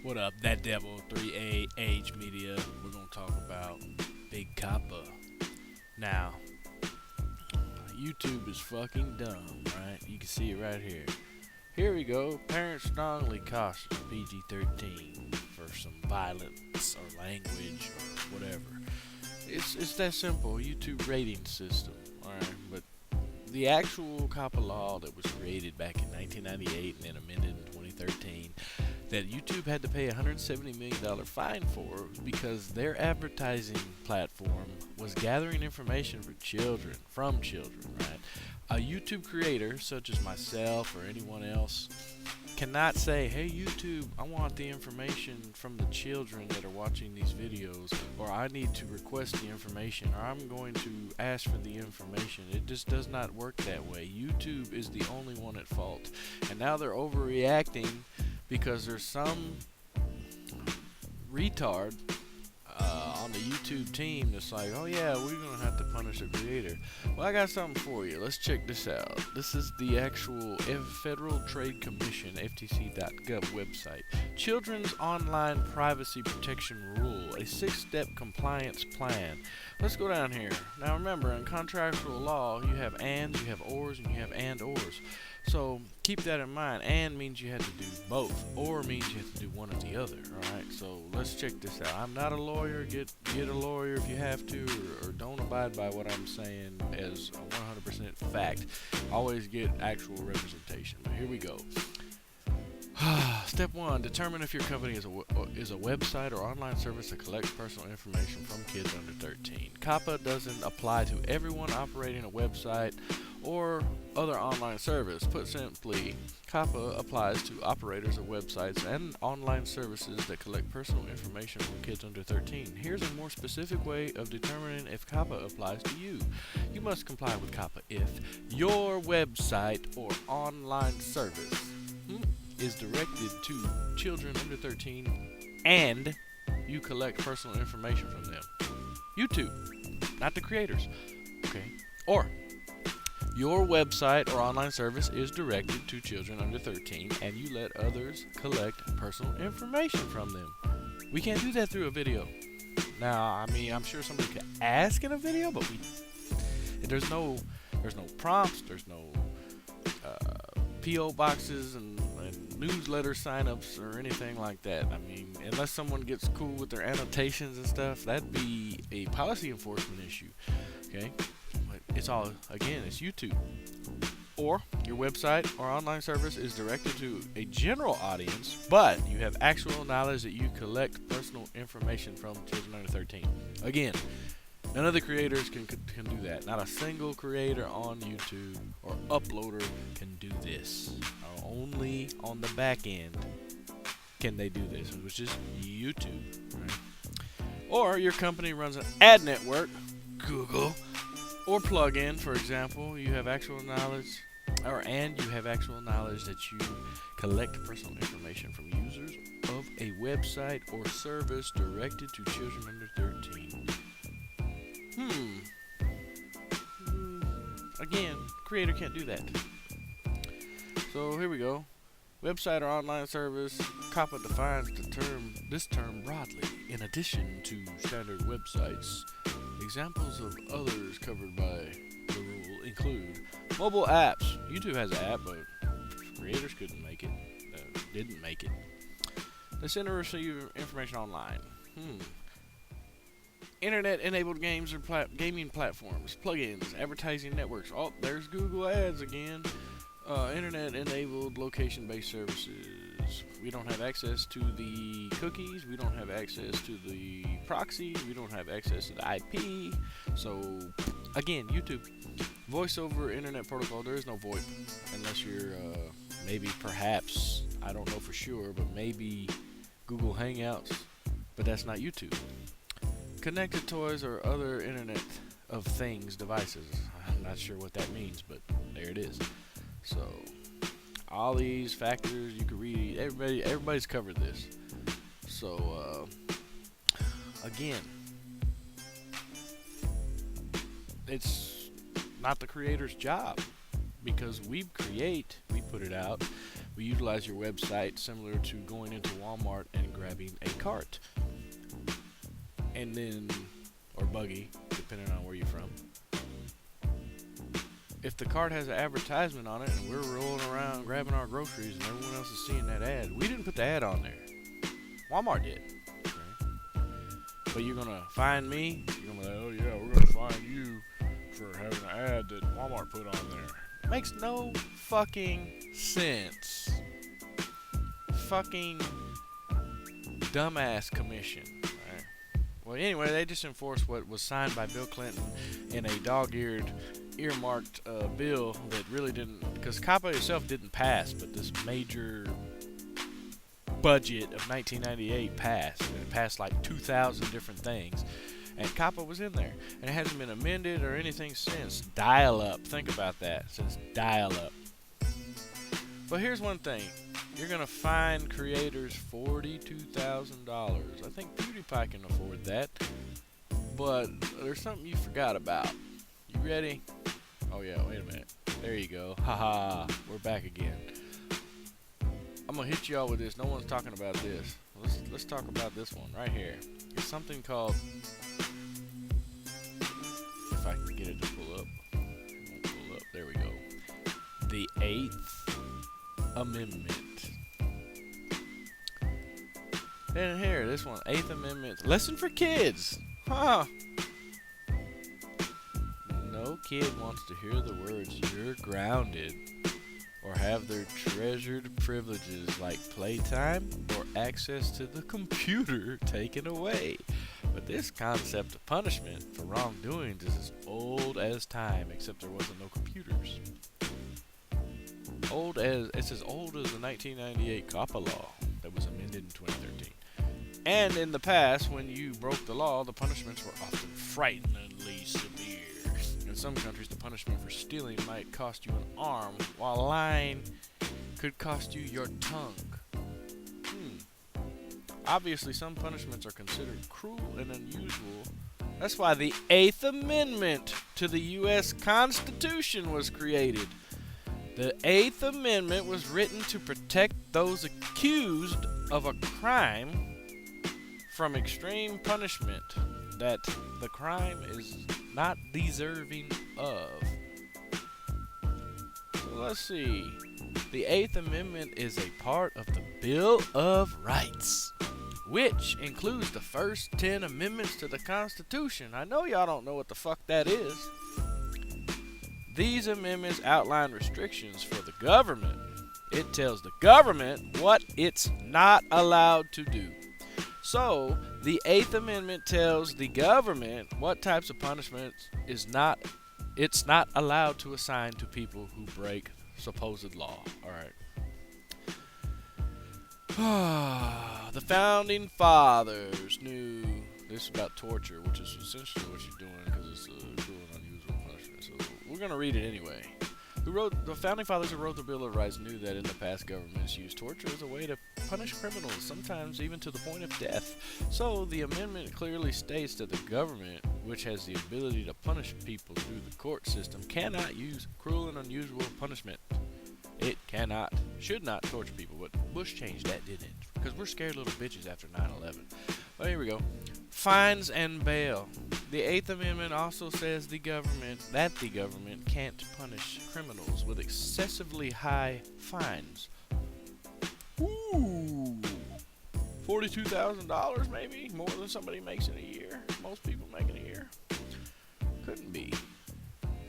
What up, that devil 3A Age Media? We're gonna talk about Big Coppa. Now, YouTube is fucking dumb, right? You can see it right here. Here we go. Parents strongly caution PG-13 for some violence or language or whatever. It's that simple. YouTube rating system, alright? But the actual Coppa law that was created back in 1998 and then amended in 2013 that YouTube had to pay a $170 million fine for because their advertising platform was gathering information from children, right? A YouTube creator, such as myself or anyone else, cannot say, hey YouTube, I want the information from the children that are watching these videos, or I need to request the information, or I'm going to ask for the information. It just does not work that way. YouTube is the only one at fault. And now they're overreacting because there's some retard on the YouTube team that's like, oh yeah, we're gonna have to punish the creator. Well, I got something for you. Let's check this out. This is the actual Federal Trade Commission, FTC.gov website. Children's Online Privacy Protection Rule, a 6-step compliance plan. Let's go down here. Now remember, in contractual law, you have ands, you have ors, and you have and/ors. So keep that in mind. And means you have to do both. Or means you have to do one or the other. Alright, so let's check this out. I'm not a lawyer. Get a lawyer if you have to, or don't abide by what I'm saying as a 100% fact. Always get actual representation. But here we go. Step 1. Determine if your company is a website or online service that collects personal information from kids under 13. Coppa doesn't apply to everyone operating a website or other online service. Put simply, Coppa applies to operators of websites and online services that collect personal information from kids under 13. Here's a more specific way of determining if Coppa applies to you. You must comply with Coppa if your website or online service is directed to children under 13 and you collect personal information from them. YouTube, not the creators. Okay. Or your website or online service is directed to children under 13 and you let others collect personal information from them. We can't do that through a video. Now, I mean, I'm sure somebody could ask in a video, but there's no prompts, there's no PO boxes and newsletter signups or anything like that. I mean, unless someone gets cool with their annotations and stuff, that'd be a policy enforcement issue. Okay? But it's all, again, it's YouTube. Or your website or online service is directed to a general audience, but you have actual knowledge that you collect personal information from children under 13. Again, none of the creators can do that. Not a single creator on YouTube or uploader can do this. Only on the back end can they do this, which is YouTube. Right? Or your company runs an ad network, Google, or plugin, for example. You have actual knowledge, and you have actual knowledge that you collect personal information from users of a website or service directed to children under 13. Again, creator can't do that. So here we go. Website or online service. Coppa defines this term broadly. In addition to standard websites, examples of others covered by the rule include mobile apps. YouTube has an app, but creators couldn't make it. Didn't make it. They send or receive information online. Internet-enabled games or gaming platforms, plugins, advertising networks. Oh, there's Google Ads again. Internet-enabled location-based services. We don't have access to the cookies. We don't have access to the proxy. We don't have access to the IP. So, again, YouTube. Voice over Internet Protocol. There is no VoIP unless you're maybe, perhaps, I don't know for sure, but maybe Google Hangouts. But that's not YouTube. Connected toys or other Internet of Things devices. I'm not sure what that means, but there it is. So, all these factors you can read. Everybody's covered this. So, again, it's not the creator's job because we put it out. We utilize your website similar to going into Walmart and grabbing a cart. And then, or buggy, depending on where you're from. If the cart has an advertisement on it and we're rolling around grabbing our groceries and everyone else is seeing that ad, we didn't put the ad on there. Walmart did. Okay? But you're going to find me, you're going to be like, oh yeah, we're going to find you for having an ad that Walmart put on there. Makes no fucking sense. Fucking dumbass commission. Right? Well, anyway, they just enforced what was signed by Bill Clinton in a dog-eared, earmarked bill that really didn't, because Coppa itself didn't pass, but this major budget of 1998 passed, and it passed like 2,000 different things, and Coppa was in there, and it hasn't been amended or anything since. Dial-up, think about that, since dial-up. But here's one thing, you're going to fine creators $42,000. I think PewDiePie can afford that, but there's something you forgot about. You ready? Oh yeah, wait a minute. There you go. Haha, we're back again. I'm gonna hit y'all with this. No one's talking about this. Let's talk about this one right here. It's something called, if I can get it to pull up. It won't pull up. There we go. The 8th Amendment. And here, this one, 8th Amendment. Lesson for kids. Huh. No kid wants to hear the words "you're grounded" or have their treasured privileges like playtime or access to the computer taken away. But this concept of punishment for wrongdoings is as old as time, except there wasn't no computers. It's as old as the 1998 Coppa law that was amended in 2013. And in the past, when you broke the law, the punishments were often frighteningly severe. In some countries, the punishment for stealing might cost you an arm, while lying could cost you your tongue. Obviously, some punishments are considered cruel and unusual. That's why the 8th Amendment to the U.S. Constitution was created. The 8th Amendment was written to protect those accused of a crime from extreme punishment that the crime is not deserving of. So let's see. The 8th Amendment is a part of the Bill of Rights, which includes the first 10 amendments to the Constitution. I know y'all don't know what the fuck that is. These amendments outline restrictions for the government. It tells the government what it's not allowed to do. So, the 8th Amendment tells the government what types of punishments it's not allowed to assign to people who break supposed law. Alright. The Founding Fathers knew this is about torture, which is essentially what you're doing because it's cruel and unusual punishment. So, we're going to read it anyway. The Founding Fathers who wrote the Bill of Rights knew that in the past governments used torture as a way to punish criminals, sometimes even to the point of death. So the amendment clearly states that the government, which has the ability to punish people through the court system, cannot use cruel and unusual punishment. It should not torture people, but Bush changed that, didn't it? Because we're scared little bitches after 9/11. But here we go. Fines and bail. The 8th Amendment also says the government can't punish criminals with excessively high fines. Ooh, $42,000 maybe? More than somebody makes in a year. Most people make in a year. Couldn't be.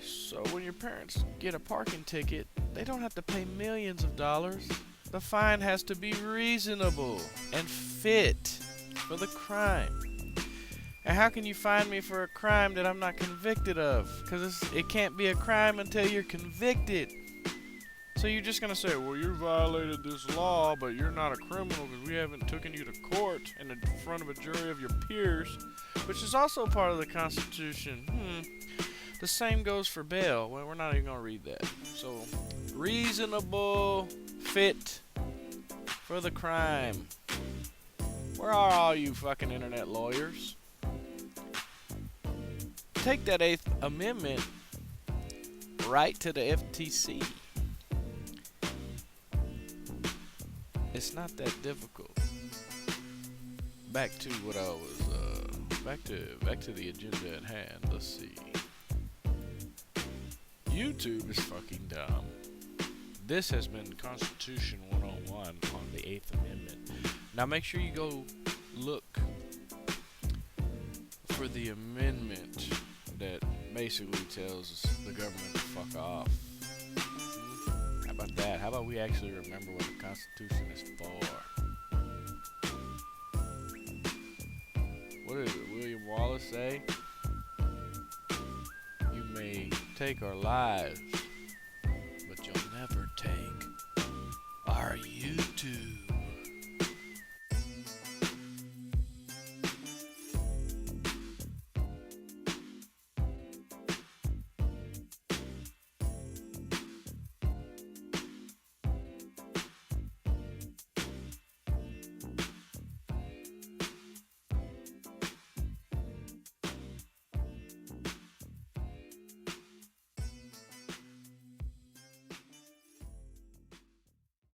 So when your parents get a parking ticket, they don't have to pay millions of dollars. The fine has to be reasonable and fit for the crime. And how can you fine me for a crime that I'm not convicted of? Because it can't be a crime until you're convicted. So you're just going to say, well, you violated this law, but you're not a criminal because we haven't taken you to court in front of a jury of your peers, which is also part of the Constitution. The same goes for bail. Well, we're not even going to read that. So, reasonable fit for the crime. Where are all you fucking internet lawyers? Take that 8th Amendment right to the FTC. It's not that difficult. Back to what I was back to the agenda at hand. Let's see. YouTube is fucking dumb. This has been Constitution 101 on the 8th Amendment. Now make sure you go look for the amendment that basically tells the government to fuck off. How about that? How about we actually remember what the Constitution is for? What did William Wallace say? You may take our lives, but you'll never take our YouTube.